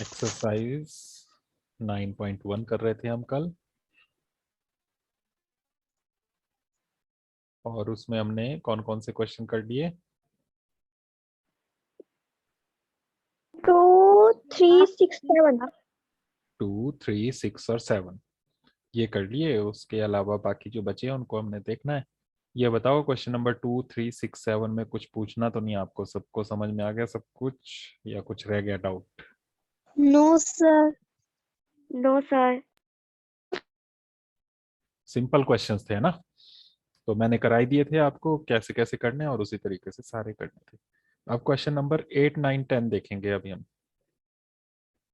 Exercise 9.1 कर रहे थे हम कल, और उसमें हमने कौन कौन से क्वेश्चन कर लिए? 2, 3, 6, 7। 2, 3, 6 और 7 ये कर लिए। उसके अलावा बाकी जो बचे हैं उनको हमने देखना है। ये बताओ, क्वेश्चन नंबर 2, 3, 6, 7 में कुछ पूछना तो नहीं आपको? सबको समझ में आ गया सब कुछ, या कुछ रह गया doubt? No sir. No sir. Simple questions थे ना, तो मैंने कराई दिए थे आपको कैसे कैसे करने हैं, और उसी तरीके से सारे करने थे। अब क्वेश्चन नंबर 8, 9, 10 देखेंगे अभी हम।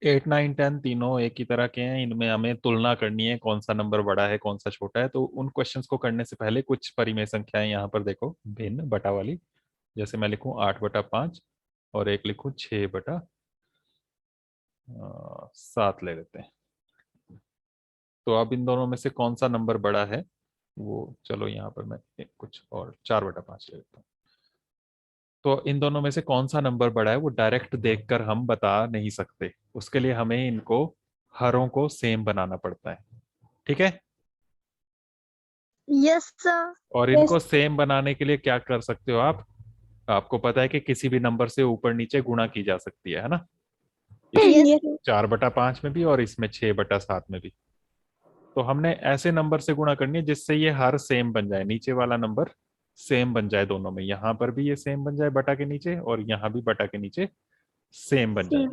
8, 9, 10 तीनों एक ही तरह के हैं। इनमें हमें तुलना करनी है, कौन सा नंबर बड़ा है कौन सा छोटा है। तो उन क्वेश्चंस को करने से पहले कुछ परिमेय संख्याएं यहाँ पर देखो, भिन्न बटा वाली। जैसे मैं लिखूं 8/5 और एक लिखूं 6/7 ले लेते हैं। तो अब इन दोनों में से कौन सा नंबर बड़ा है वो, चलो यहाँ पर मैं कुछ और 4/5 ले लेता हूँ। तो इन दोनों में से कौन सा नंबर बड़ा है वो डायरेक्ट देखकर हम बता नहीं सकते। उसके लिए हमें इनको हरों को सेम बनाना पड़ता है। ठीक है? Yes sir. और इनको सेम बनाने के लिए क्या कर सकते हो आप? आपको पता है कि किसी भी नंबर से ऊपर नीचे गुणा की जा सकती है ना? इस यस 4/5 में भी और इसमें 6/7 में भी। तो हमने ऐसे नंबर से गुणा करनी है जिससे ये हर सेम बन जाए, नीचे वाला नंबर सेम बन जाए दोनों में। यहां पर भी ये सेम बन जाए बटा के नीचे, और यहां भी बटा के नीचे सेम बन जाए।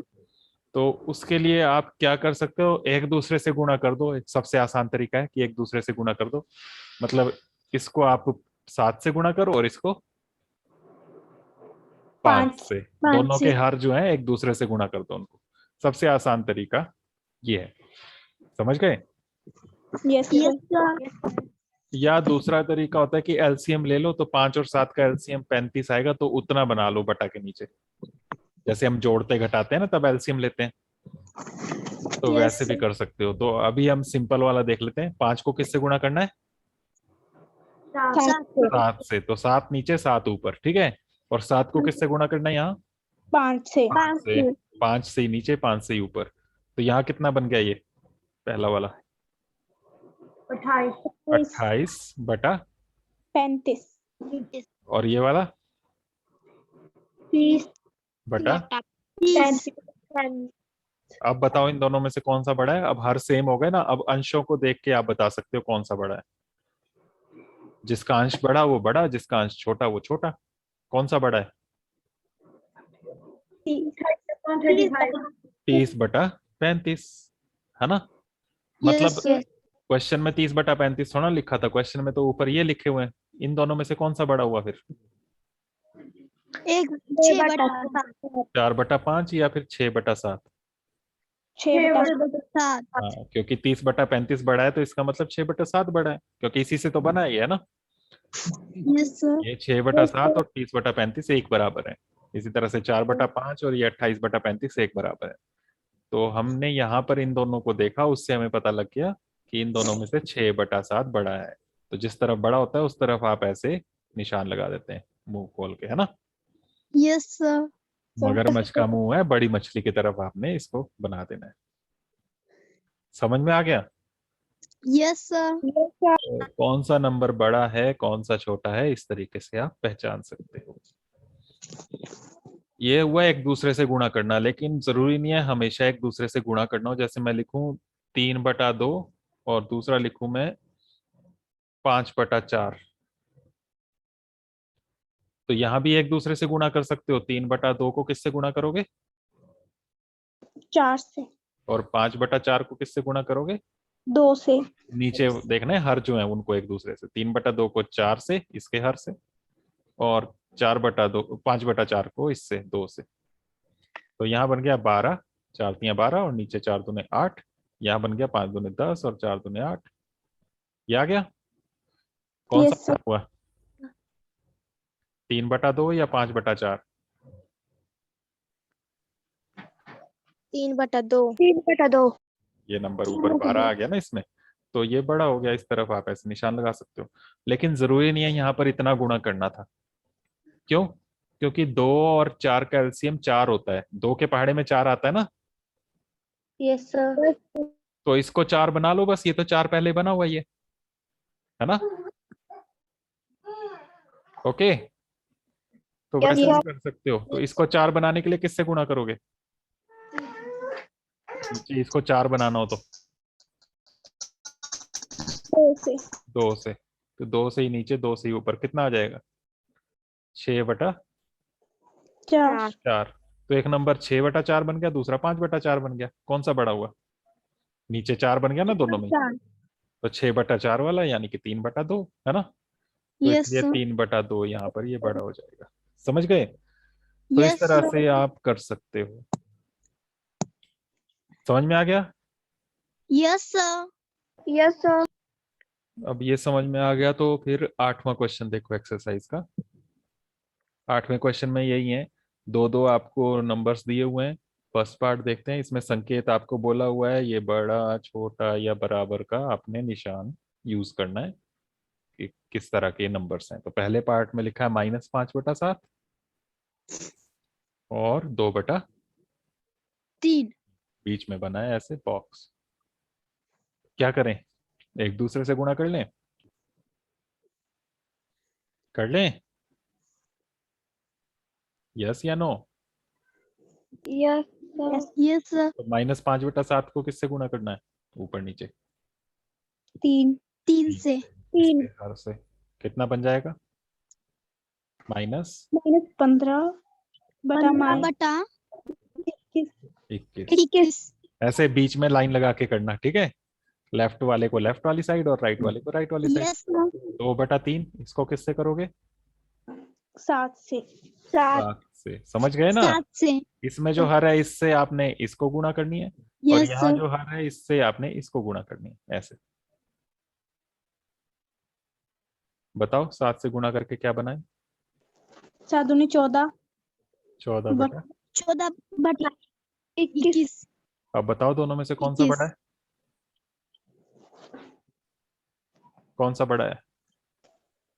तो उसके लिए आप क्या कर सकते हो, एक दूसरे से गुणा कर दो। एक सबसे आसान तरीका है कि एक दूसरे से गुणा कर दो। मतलब इसको आप 7 से गुणा करो और इसको 5 से। दोनों के हर जो है एक दूसरे से गुणा कर दो उनको। सबसे आसान तरीका ये है। समझ गए? Yes sir. या दूसरा तरीका होता है कि एलसीएम ले लो, तो 5 और 7 का एलसीएम 35 आएगा, तो उतना बना लो बटा के नीचे। जैसे हम जोड़ते घटाते हैं ना तब एलसीएम लेते हैं, तो वैसे भी कर सकते हो। तो अभी हम सिंपल वाला देख लेते हैं। 5 को किससे गुणा करना है? 7 से। तो 7 नीचे 7 ऊपर, ठीक है। और 7 को किससे गुणा करना है यहाँ? 5 से। 5 से। 5 से ही नीचे 5 से ही ऊपर। तो यहाँ कितना बन गया ये पहला वाला? 28/35। 35। और ये वाला 30 बटा। 10। अब बताओ इन दोनों में से कौन सा बड़ा है? अब हर सेम हो गए ना, अब अंशों को देख के आप बता सकते हो कौन सा बड़ा है। जिसका अंश बड़ा वो बड़ा, जिसका अंश छोटा वो छोटा। कौन सा बड़ा है? 30/35 है ना? मतलब क्वेश्चन में 30/35 थोड़ा लिखा था, क्वेश्चन में तो ऊपर ये लिखे हुए हैं। इन दोनों में से कौन सा बड़ा हुआ फिर? 4/5 या फिर 6/7? 6/7। हाँ, क्योंकि 30/35 बड़ा है तो इसका मतलब 6/7 बड़ा है, क्योंकि इसी से तो बना है ये, है ना? Yes sir. ये 6/7 और 30/35 एक बराबर है। इसी तरह से 4/5 और ये 28/35 एक बराबर है। तो हमने यहाँ पर इन दोनों को देखा, उससे हमें पता लग गया कि इन दोनों में से 6/7 बड़ा है। तो जिस तरफ बड़ा होता है उस तरफ आप ऐसे निशान लगा देते हैं मुंह खोल के, है ना? Yes sir. मगरमच्छ का मुंह है, बड़ी मछली की तरफ आपने इसको बना देना है। समझ में आ गया? Yes sir. तो कौन सा नंबर बड़ा है कौन सा छोटा है, इस तरीके से आप पहचान सकते हो। ये हुआ एक दूसरे से गुणा करना, लेकिन जरूरी नहीं है हमेशा एक दूसरे से गुणा करना हो। जैसे मैं लिखूं 3/2 और दूसरा लिखूं मैं 5/4, तो यहां भी एक दूसरे से गुणा कर सकते हो। 3/2 को किससे गुणा करोगे? 4 से। और 5/4 को किससे गुणा करोगे? 2 से। नीचे देखना है हर जो है उनको एक दूसरे से। 3/2 को 4 से, इसके हर से। और 4/2, 5/4 को इससे 2 से। तो यहाँ बन गया 12, 4×3 = 12 और नीचे 4×2 = 8। यहाँ बन गया 5×2 = 10 और 4×2 = 8। ये आ गया? कौन सा यस सर। हुआ? 3/2 या 5/4? 3/2। 3/2। ये नंबर ऊपर 12 आ गया ना इसमें, तो ये बड़ा हो गया। इस तरफ आप ऐसे निशान लगा सकते हो। लेकिन जरूरी नहीं है यहाँ पर इतना गुणा करना था। क्यों? क्योंकि 2 और 4 का एलसीएम 4 होता है। 2 के पहाड़े में 4 आता है ना, यस सर। तो इसको 4 बना लो बस, ये तो 4 पहले बना हुआ ये, है ना? ओके, तो Yes, वैसे भी sir. कर सकते हो। तो इसको 4 बनाने के लिए किससे गुणा करोगे? नीचे इसको 4 बनाना हो तो 2 से 2 से, तो 2 से ही नीचे 2 से ही ऊपर, कितना आ जाएगा? 6/4। 4। तो एक नंबर 6/4 बन गया, दूसरा 5/4 बन गया। कौन सा बड़ा हुआ? नीचे 4 बन गया ना दोनों में। 4। तो 6/4 वाला यानी कि 3/2, है ना? तो यस इसलिए सर। 3/2 यहाँ पर ये बड़ा हो जाएगा। समझ गए? तो इस यस तरह सर। से आप कर सकते हो। समझ में आ गया? Yes sir. Yes sir. अब ये समझ में आ गया तो फिर 8वां क्वेश्चन देखो एक्सरसाइज का। 8वें क्वेश्चन में यही है, दो दो आपको नंबर्स दिए हुए हैं। फर्स्ट पार्ट देखते हैं, इसमें संकेत आपको बोला हुआ है, ये बड़ा छोटा या बराबर का आपने निशान यूज करना है कि किस तरह के नंबर्स हैं। तो पहले पार्ट में लिखा है -5/7 और 3। बीच में बना है ऐसे बॉक्स। क्या करें, एक दूसरे से गुणा कर लें? कर लें, यस या no? Yes sir. Yes sir. तो -5/7 को किससे गुणा करना है? ऊपर नीचे 3। 3 तीन से। से। 3 इसके हर से कितना बन जाएगा? माइनस -15 बटा 15 बटा 21। 21। ऐसे बीच में लाइन लगा के करना, ठीक है? लेफ्ट वाले को लेफ्ट वाली साइड और राइट वाले को राइट वाली साइड। Yes sir. 2/3 इसको किससे करोगे? 7 से। 7। 7 से। समझ गए ना? 7 से। इसमें जो हर है इससे आपने इसको गुणा करनी है, और यस यहाँ सर। जो हर है इससे आपने इसको गुणा करनी है, ऐसे। बताओ 7 से गुणा करके क्या बनाए? 7 दूनी 14। 14 बटा। 14 बटा 21। अब बताओ दोनों में से कौन सा बड़ा है? कौन सा बड़ा है?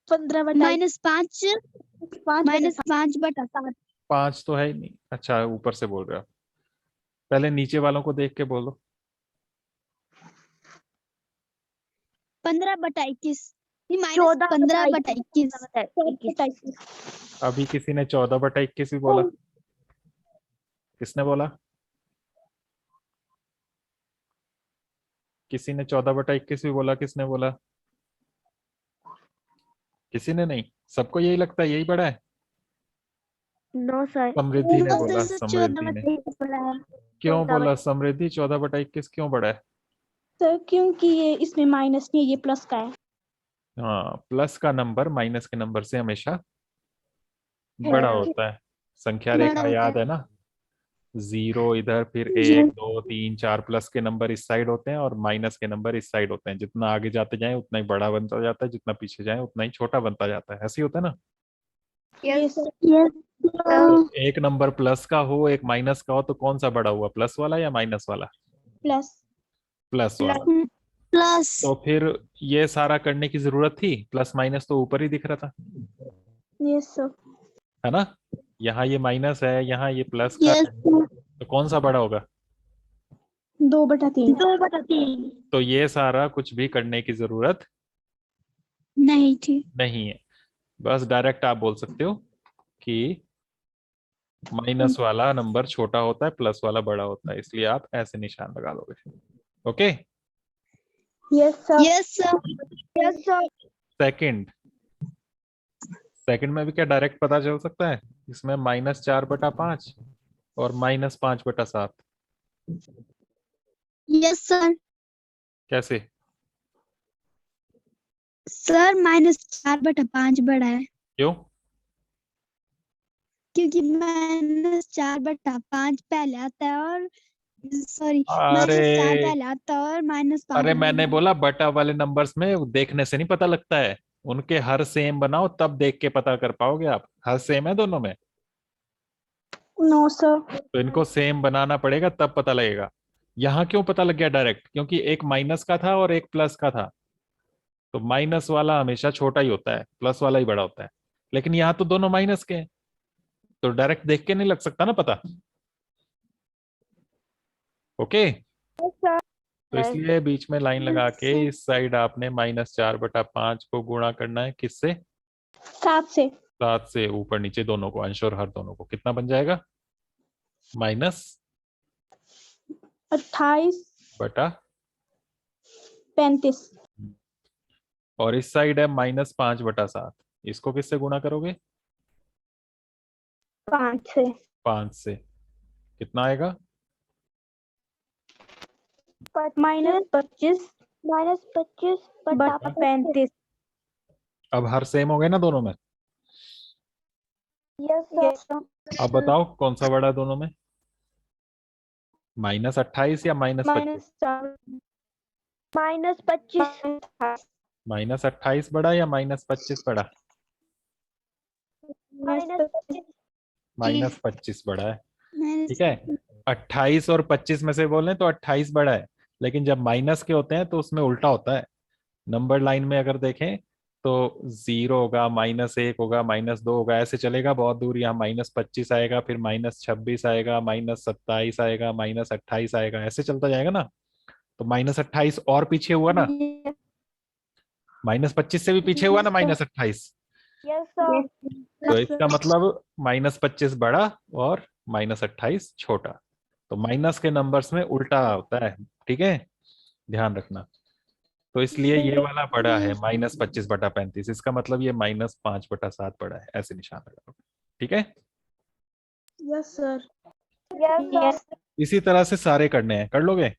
15 बटा -5। -5 बटा 7। 5 तो है ही नहीं। अच्छा, ऊपर से बोल रहे हो। पहले नीचे वालों को देख के बोलो। 15 बटा 21। 15 बटा 21। अभी किसी ने 14/21 भी बोला। किसने बोला? किसी ने 14/21 भी बोला। किसने बोला? किसी ने नहीं। सबको यही लगता है यही बड़ा है। No sir. समृद्धि ने बोला। चौदह समृद्धि ने बटा 21 बड़ा है। क्यों बोला? समृद्धि 14/21 क्यों बड़ा है? सर क्योंकि ये इसमें माइनस नहीं है, ये प्लस का है। हाँ, प्लस का नंबर माइनस के नंबर से हमेशा बड़ा होता है। संख्या बड़ा रेखा होता याद है। है ना? 0 इधर, फिर जी। 1 2 3 4 प्लस के नंबर इस साइड होते हैं और माइनस के नंबर इस साइड होते हैं। जितना आगे जाते जाए उतना ही बड़ा बनता जाता है, जितना पीछे जाए उतना ही छोटा बनता जाता है। ऐसे ही होता है ना? यस यस तो एक नंबर प्लस का हो, एक माइनस का हो, तो कौन सा बड़ा हुआ, प्लस वाला या माइनस वाला? प्लस। प्लस वाला। प्लस। तो फिर ये सारा करने की जरूरत थी? प्लस माइनस तो ऊपर ही दिख रहा था, यस सर। है ना? यहाँ ये माइनस है, यहाँ ये प्लस का यस है, तो कौन सा बड़ा होगा? 2/3। 2/3 तो ये सारा कुछ भी करने की जरूरत नहीं थी। नहीं है। बस डायरेक्ट आप बोल सकते हो कि माइनस वाला नंबर छोटा होता है, प्लस वाला बड़ा होता है, इसलिए आप ऐसे निशान लगा लोगे। Okay. Yes sir. Yes sir. Yes sir. Second. Second में भी क्या डायरेक्ट पता चल सकता है? इसमें -4/5 और -5/7। Yes sir. कैसे? सर -4/5 बड़ा है, क्यों? क्योंकि -4/5 पहले आता है और सॉरी -4 अरे, पहले आता है और -5 अरे मैंने बोला बटा वाले नंबर्स में देखने से नहीं पता लगता है, उनके हर सेम बनाओ तब देख के पता कर पाओगे आप। हर सेम है दोनों में, नो सर। तो इनको सेम बनाना पड़ेगा तब पता लगेगा। यहाँ क्यों पता लग गया डायरेक्ट? क्योंकि एक माइनस का था और एक प्लस का था, तो माइनस वाला हमेशा छोटा ही होता है, प्लस वाला ही बड़ा होता है। लेकिन यहाँ तो दोनों माइनस के हैं, तो डायरेक्ट देख के नहीं लग सकता ना पता। ओके। तो इसलिए बीच में लाइन लगा के इस साइड आपने -4/5 को गुणा करना है किससे? 7 से। 7 से, ऊपर नीचे दोनों को, अंश और हर दोनों को। कितना बन जाएगा? -28/35। और इस साइड है -5/7, इसको किससे गुणा करोगे? 5 से। 5 से। कितना आएगा? -25/35। अब हर सेम हो गए ना दोनों में? यस अब बताओ कौन सा बड़ा है दोनों में? -28 या -25? -25। -28 बड़ा या -25 बड़ा? -25 बड़ा है। ठीक है, 28 और 25 में से बोलें तो 28 बड़ा है, लेकिन जब माइनस के होते हैं तो उसमें उल्टा होता है। नंबर लाइन में अगर देखें तो 0 होगा, -1 होगा, -2 होगा, ऐसे चलेगा बहुत दूर। यहाँ -25 आएगा, फिर -26 आएगा, -27 आएगा, -28 आएगा, ऐसे चलता जाएगा ना। तो -28 और पीछे हुआ ना, -25 से भी पीछे हुआ ना -28। तो इसका मतलब -25 बड़ा और -28 छोटा। तो माइनस के नंबर्स में उल्टा होता है, ठीक है, ध्यान रखना। तो इसलिए ये वाला बड़ा है -25/35, इसका मतलब ये -5/7 बड़ा है, ऐसे निशान लगाओ। ठीक है, यस सर। इसी तरह से सारे करने हैं, कर लोगे?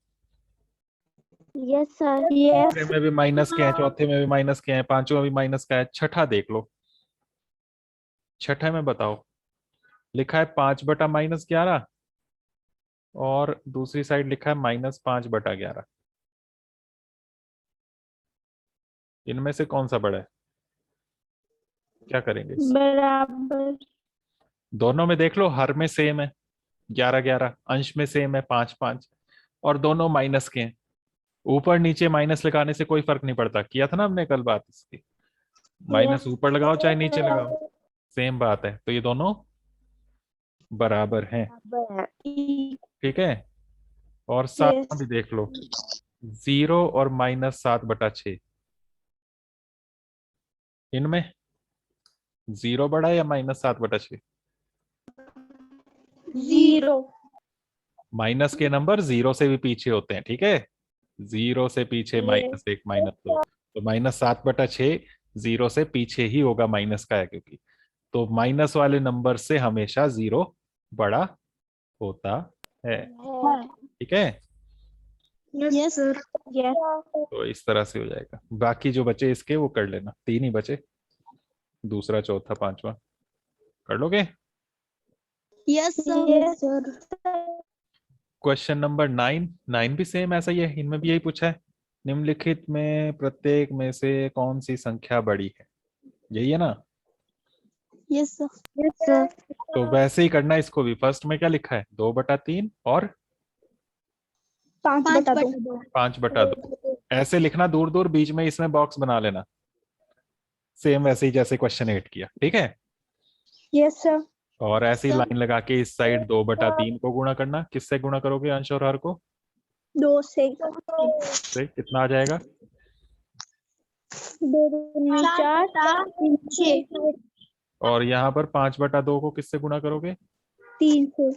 Yes sir. तीसरे में भी माइनस के हैं, चौथे में भी माइनस के हैं, पांचवें में भी माइनस का है, छठा देख लो। छठे में बताओ, लिखा है 5/-11 और दूसरी साइड लिखा है -5/11। इनमें से कौन सा बड़ा है? क्या करेंगे इससे? बराबर। दोनों में देख लो, हर में सेम है 11/11, अंश में सेम है 5/5, और दोनों माइनस के हैं। ऊपर नीचे माइनस लगाने से कोई फर्क नहीं पड़ता, किया था ना हमने कल बात इसकी। माइनस ऊपर लगाओ चाहे नीचे लगाओ, सेम बात है। तो ये दोनों बराबर हैं, ठीक है। और साथ भी देख लो, 0 और -7/6, इनमें 0 बड़ा है या -7/6? 0। माइनस के नंबर 0 से भी पीछे होते हैं, ठीक है। 0 से पीछे -1, -2, तो -7/6 0 से पीछे ही होगा, माइनस का है क्योंकि। तो माइनस वाले नंबर से हमेशा 0 बड़ा होता है, ठीक है। Yes sir. यस। तो इस तरह से हो जाएगा। बाकी जो बचे इसके वो कर लेना, 3 ही बचे, दूसरा, चौथा, पांचवा कर लोगे। Yes sir. क्वेश्चन नंबर 9, 9 भी सेम ऐसा ही है, इनमें भी यही पूछा है, निम्नलिखित में प्रत्येक में से कौन सी संख्या बड़ी है, यही है ना। Yes sir. Yes sir. तो वैसे ही करना है इसको भी। फर्स्ट में क्या लिखा है? 2/3 और 5/2। 5/2, ऐसे लिखना दूर दूर, बीच में इसमें बॉक्स बना लेना, सेम वैसे ही जैसे क्वेश्चन 8 किया, ठीक है। Yes sir. और ऐसे ही लाइन लगा के इस साइड 2/3 को गुणा करना, किससे गुणा करोगे अंश और हर को? 2 से। कितना आ जाएगा? 2 दूनी 4, 3 6। और यहाँ पर 5/2 को किससे गुणा करोगे? 3 से।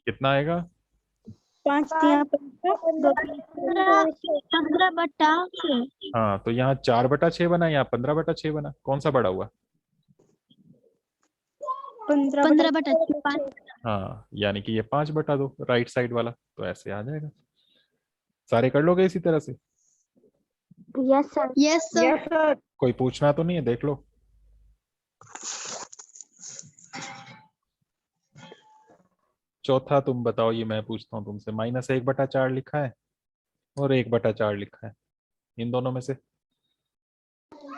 कितना आएगा? 5 3 15/6। हाँ, तो यहाँ 4/6 बना, यहाँ 15/6 बना, कौन सा बड़ा हुआ? 15/5। हाँ, यानी कि ये 5/2 राइट साइड वाला, तो ऐसे आ जाएगा। सारे कर लोगे इसी तरह से? Yes sir. Yes sir. कोई पूछना तो नहीं है, देख लो। चौथा तुम बताओ, ये मैं पूछता हूँ तुमसे। -1/4 लिखा है और 1/4 लिखा है, इन दोनों में से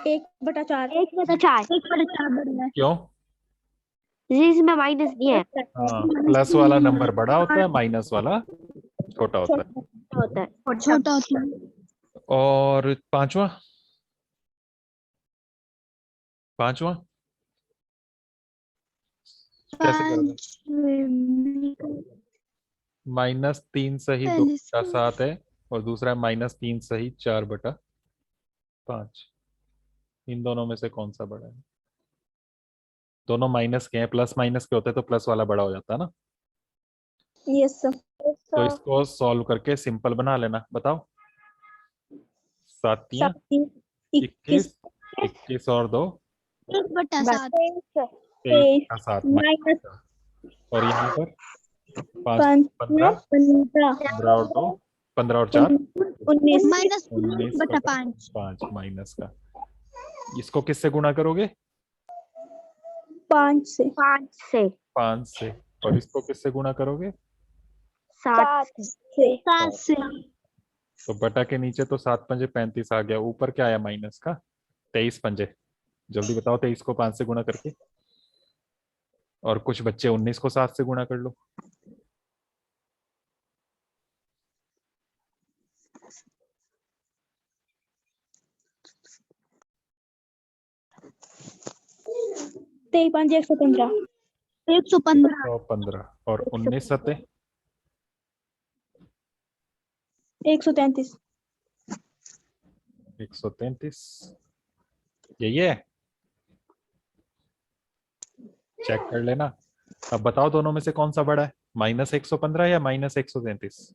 1/4। 1/4। 1/4 बढ़िया है। क्यों? इसमें माइनस नहीं है। हाँ, प्लस वाला नंबर बड़ा होता है, माइनस वाला छोटा होता है। छोटा होता है। और पांचवा, पांचवा कैसे करोगे? -3 सही 2/7 है और दूसरा -3 सही 4/5। इन दोनों में से कौन सा बड़ा है? दोनों माइनस के हैं, प्लस माइनस के होते तो प्लस वाला बड़ा हो जाता ना। Yes sir. तो इसको सॉल्व करके सिंपल बना लेना। बताओ। 7 21, 21 और 2 1/7 23 का 7 माइनस और यहाँ पर 5 15, 5 15 15 और 2 15 और 4 19 -5 माइनस का। इसको किससे गुणा करोगे? 5 से 5 से। और इसको किससे गुणा करोगे? 7 से तो बटा के नीचे तो 7 पंजे 35 आ गया, ऊपर क्या आया माइनस का? 23 पंजे। जल्दी बताओ 23 को 5 से गुणा करके। और कुछ बच्चे 19 को 7 से गुणा कर लो। तेईस 5 115 115 और 19 सते 133 133। यही है, चेक कर लेना। अब बताओ दोनों में से कौन सा बड़ा है, -115 या -133?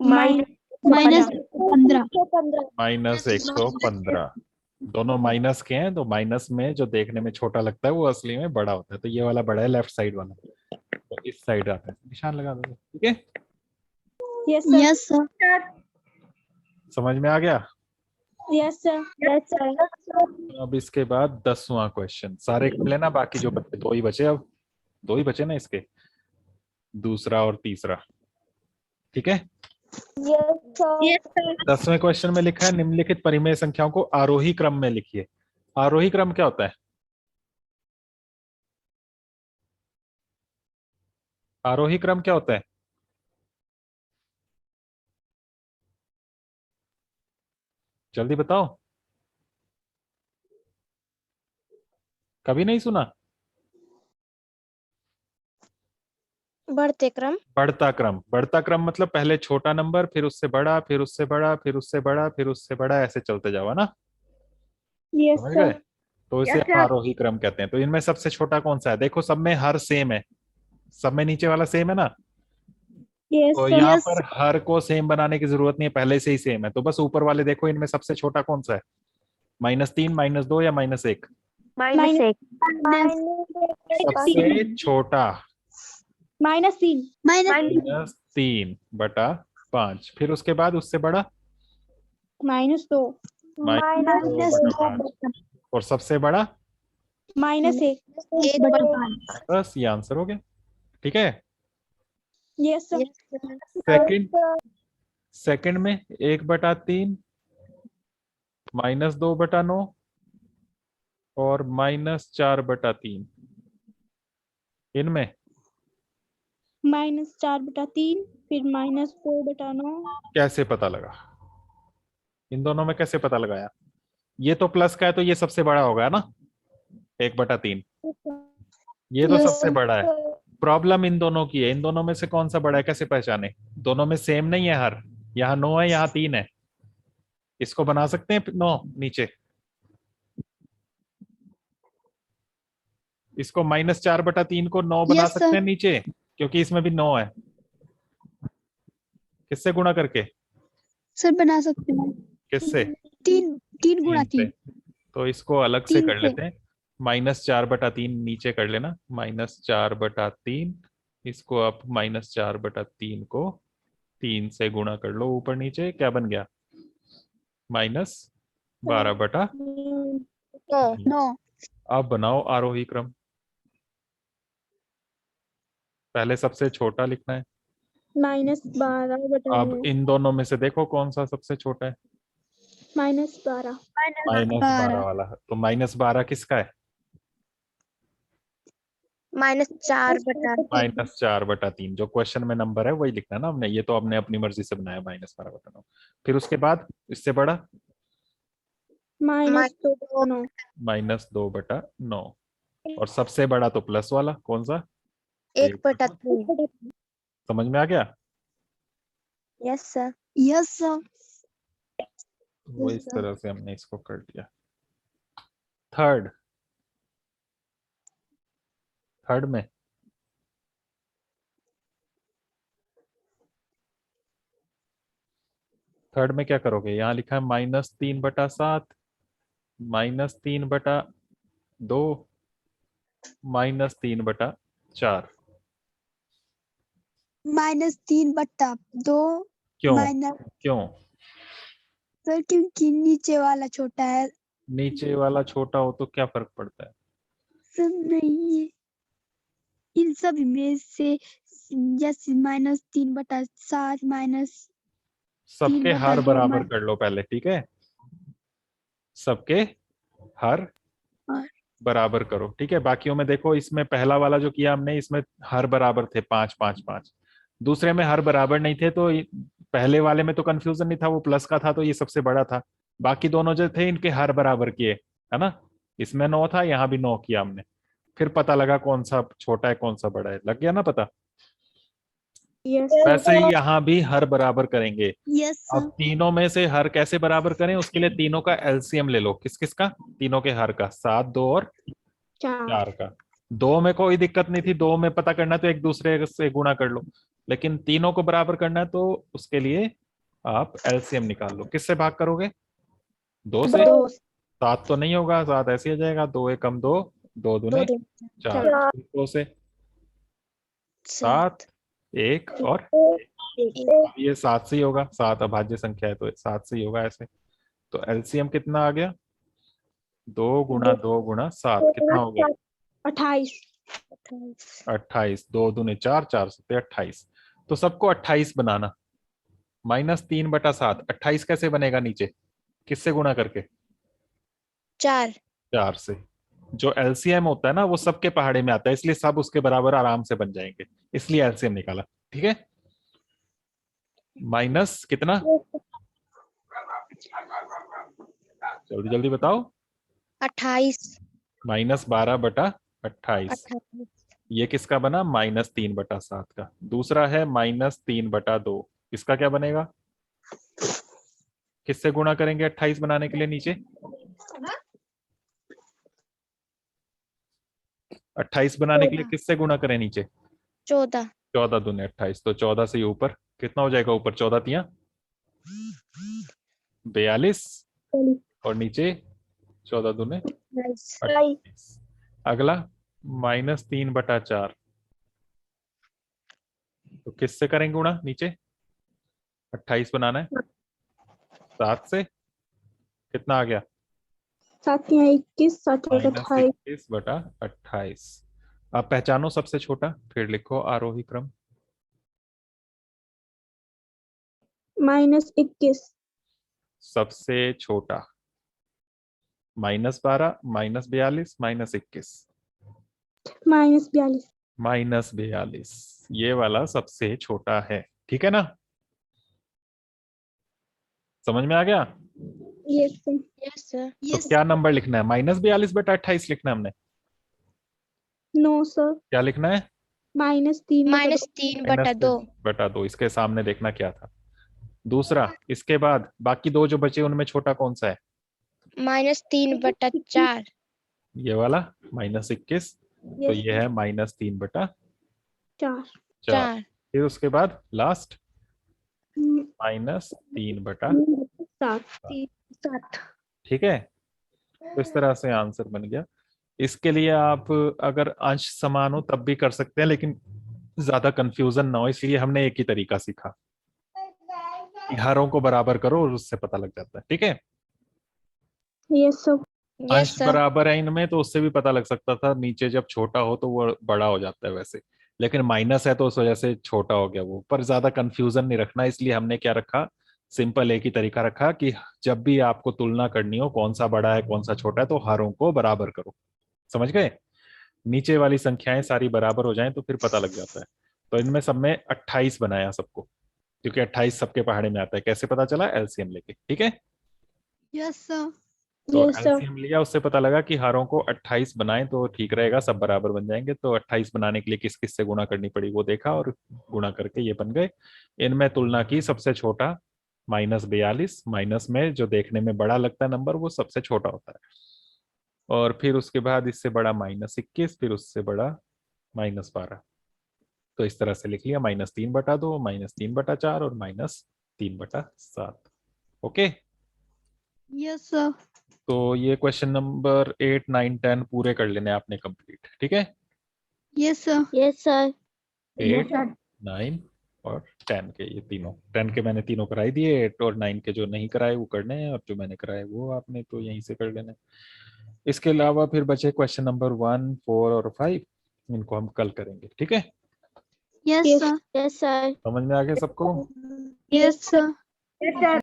-115। दोनों माइनस के हैं, तो माइनस में जो देखने में छोटा लगता है वो असली में बड़ा होता है। तो ये वाला बड़ा है, लेफ्ट साइड वाला। तो इस साइड आता है, निशान लगा दो। ठीक है, यस सर समझ में आ गया? यस सर अब इसके बाद 10वां क्वेश्चन। सारे कर लेना, बाकी जो बचे 2 ही बचे। अब 2 ही बचे ना इसके, दूसरा और तीसरा। ठीक है। यस सर 10वें क्वेश्चन में लिखा है निम्नलिखित परिमेय संख्याओं को आरोही क्रम में लिखिए। आरोही क्रम क्या होता है? आरोही क्रम क्या होता है? जल्दी बताओ। कभी नहीं सुना? बढ़ते क्रम बढ़ता क्रम। बढ़ता क्रम मतलब पहले छोटा नंबर, फिर उससे बड़ा, फिर उससे बड़ा, फिर उससे बड़ा, फिर उससे बड़ा, ऐसे चलते जाओ ना। यस समझ गए? सर तो इसे हम आरोही क्रम कहते हैं। तो इनमें सबसे छोटा कौन सा है? देखो सब में हर सेम है, सब में नीचे वाला सेम है ना। यस तो यहाँ पर हर को सेम बनाने की जरूरत नहीं है, पहले से ही सेम है। तो बस ऊपर वाले देखो, इनमें सबसे छोटा कौन सा है? -3, -2 या -1? -1 सबसे छोटा -3 -3/5। फिर उसके बाद उससे बड़ा -2 -2/5 और सबसे बड़ा -1 बस ये आंसर हो गया। ठीक है। यस सर सेकंड सेकंड में 1/3 -2/9 और -4/3। इनमें -4/3 फिर -4/9 कैसे पता लगा? इन दोनों में कैसे पता लगाया? ये तो प्लस का है तो ये सबसे बड़ा होगा ना, 1/3। ये तो सबसे बड़ा है। प्रॉब्लम इन दोनों की है, इन दोनों में से कौन सा बड़ा है कैसे पहचाने? दोनों में सेम नहीं है हर। यहाँ 9 है, यहाँ 3 है। इसको बना सकते हैं 9 नीचे। इसको -4/3 को 9 बना यस सकते सर हैं नीचे, क्योंकि इसमें भी 9 है। किससे गुणा करके? सर बना सकते हैं किससे? 3 गुणा 3 से। 3 तो इसको अलग से 3 कर से लेते हैं। -4/3 नीचे कर लेना, -4/3। इसको आप -4/3 को 3 से गुणा कर लो, ऊपर नीचे क्या बन गया? -12/। 9 अब बनाओ आरोही क्रम। पहले सबसे छोटा लिखना है। -12/9 अब इन दोनों में से देखो कौन सा सबसे छोटा है। -12 -12 वाला। तो -12 किसका है? -4/3 -4/3। जो क्वेश्चन में नंबर है वही लिखना है ना हमने, ये तो हमने अपनी मर्जी से बनाया -12/9। फिर उसके बाद इससे बड़ा -2/9 -2/9 और सबसे बड़ा तो प्लस वाला कौन सा? 1/3 समझ में आ गया? Yes sir. Yes sir. वो इस तरह से हमने इसको कर दिया। थर्ड में क्या करोगे? यहाँ लिखा है -3/7, -3/2, -3/4। -3/2। क्यों? माइनस क्यों? सर क्योंकि नीचे वाला छोटा है। नीचे वाला छोटा हो तो क्या फर्क पड़ता है? सर नहीं, इन सब में से जैसे -3/7 सबके हर -3/2 बराबर कर लो पहले, ठीक है? सबके हर और बराबर करो, ठीक है? बाकियों में देखो, इसमें पहला वाला जो किया हमने, इसमें हर बराबर थे 5 5 5। दूसरे में हर बराबर नहीं थे, तो पहले वाले में तो कंफ्यूजन नहीं था, वो प्लस का था तो ये सबसे बड़ा था। बाकी दोनों जो थे इनके हर बराबर किए, है ना? इसमें 9 था, यहाँ भी 9 किया हमने। फिर पता लगा कौन सा छोटा है कौन सा बड़ा है, लग गया ना पता? यस वैसे ही यहाँ भी हर बराबर करेंगे। यस अब तीनों में से हर कैसे बराबर करें, उसके लिए तीनों का एलसीएम ले लो। किस किस का? तीनों के हर का, 7, 2 और 4 का। 2 में कोई दिक्कत नहीं थी, 2 में पता करना है तो एक दूसरे से गुणा कर लो, लेकिन तीनों को बराबर करना है तो उसके लिए आप एलसीएम निकाल लो। किससे भाग करोगे? 2 से। 7 तो नहीं होगा, 7 ऐसे ही आ जाएगा। 2 एकम 2, 2 दूने 4, 2 से 7, 1 और ये 7 से ही होगा, 7 अभाज्य संख्या है तो 7 से ही होगा ऐसे। तो एलसीएम कितना आ गया? 2 गुणा 2 गुणा 7 कितना हो गया? 28। 28। 2 दूने 4, 4 सत्ते 28। तो सबको 28 बनाना। -3/7, 28 कैसे बनेगा नीचे? किससे गुणा करके? 4। 4 से। जो एलसीएम होता है ना वो सबके पहाड़े में आता है, इसलिए सब उसके बराबर आराम से बन जाएंगे, इसलिए एलसीएम निकाला, ठीक है? माइनस कितना? जल्दी जल्दी बताओ। 28। -12/28। ये किसका बना? -3/7 का। दूसरा है -3/2, इसका क्या बनेगा? किससे गुणा करेंगे 28 बनाने के लिए नीचे? 28 बनाने के लिए किससे गुणा करें नीचे? 14। 14 दूने 28, तो 14 से ये ऊपर कितना हो जाएगा? ऊपर 14 तिया 42 और नीचे 14 दूने 28। अगला -3/4, तो किससे करेंगे गुणा नीचे? 28 बनाना है, 7 से। कितना आ गया? 7 या 21, 7 या 28। -21/28। आप पहचानो सबसे छोटा, फिर लिखो आरोही क्रम। -21। सबसे छोटा -12, -42, -21। -42। -42 ये वाला सबसे छोटा है, ठीक है ना? समझ में आ गया? Yes sir. Yes sir. तो क्या नंबर लिखना है? -42/28 लिखना है हमने? No sir. क्या लिखना है? -3/2। -3/2। इसके सामने देखना क्या था। दूसरा, इसके बाद बाकी दो जो बचे उनमें छोटा कौन सा है? -3/4। ये वाला -21, तो ये है -3/4। 4। फिर उसके बाद लास्ट -3/7। 7। ठीक है, तो इस तरह से आंसर बन गया। इसके लिए आप अगर अंश समान हो तब भी कर सकते हैं, लेकिन ज्यादा कंफ्यूजन ना हो इसलिए हमने एक ही तरीका सीखा कि हरों को बराबर करो और उससे पता लग जाता है, ठीक है? Yes sir. अंश बराबर है इनमें तो उससे भी पता लग सकता था, नीचे जब छोटा हो तो वो बड़ा हो जाता है वैसे, लेकिन माइनस है तो उस वजह से छोटा हो गया वो। पर ज्यादा कंफ्यूजन नहीं रखना, इसलिए हमने क्या रखा, सिंपल एक ही तरीका रखा कि जब भी आपको तुलना करनी हो कौन सा बड़ा है कौन सा छोटा है तो हरों को बराबर करो। समझ गए? नीचे वाली संख्याएं सारी बराबर हो जाएं तो फिर पता लग जाता है। तो इनमें सब में 28 बनाया सबको, क्योंकि 28 सबके पहाड़े में आता है। कैसे पता चला? एलसीएम लेके, ठीक है? Yes sir. तो Yes, sir. एलसीएम लिया, उससे पता लगा कि हारों को 28 बनाएं तो ठीक रहेगा, सब बराबर बन जाएंगे। तो 28 बनाने के लिए किस किस से गुणा करनी पड़ी वो देखा और गुणा करके ये बन गए। इनमें तुलना की, सबसे छोटा -42, माइनस में जो देखने में बड़ा लगता है नंबर वो सबसे छोटा होता है, और फिर उसके बाद इससे बड़ा -21, फिर उससे बड़ा -12। तो इस तरह से लिख लिया, -3/2, -3/4 और -3/7। ओके। Yes sir. तो ये क्वेश्चन नंबर 8, 9, 10 पूरे कर लेने आपने कंप्लीट, ठीक है। Yes sir. Yes, sir. 8, 9 और 10 के, ये तीनों 10 के मैंने तीनों कराई दिए, 8 और 9 के जो नहीं कराए वो करने हैं, और जो मैंने कराए वो आपने तो यहीं से कर लेने। इसके अलावा फिर बचे क्वेश्चन नंबर 1, 4 और 5, इनको हम कल करेंगे, ठीक है। Yes Yes, sir. yes, sir. समझ में आ गया सबको? Yes sir. ठीक है।